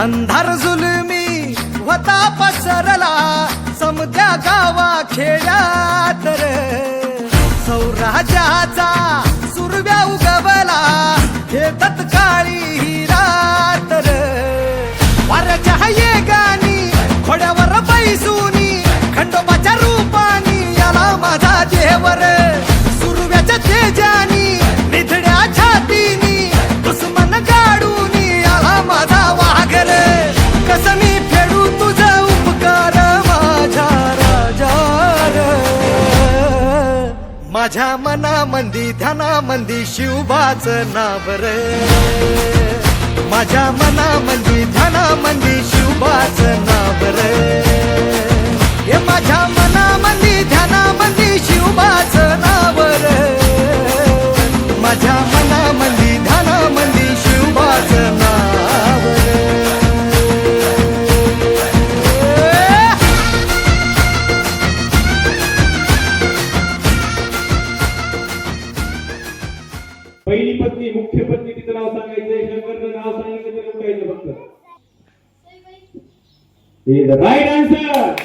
अंधार जुलमी होता पसरला समद्या गावा खेड्यात रे सौराजाचा सुरव्या उगवला हे तत्काळी ही रात रे वाऱ्याच्या येगानी घोड्यावर बैसूनी खंडोबाच्या रूपानी याला माझा देवर सुरव्याच्या तेजानी निधड्या छातीनी दुश्मन काढूनी याला माझा वाघर कस मी फेडू तुझा उपकार माझ्या राजार माझ्या मनामंदी ध्यानामंदी शिवबाच नाव रे माझ्या मनामंदी ध्यानामंदी शिवबाच नाव रे हे माझ्या मनामंदी ध्यानामंदी शिवबाच नाव रे माझ्या मनामंदी ध्यानामंदी शिवबाच नाव रे पहिली पत्नी मुख्य पत्नी तिचं नाव सांगायचंय शंकरचं नाव सांगितलं तर उठायचं फक्त राईट आन्सर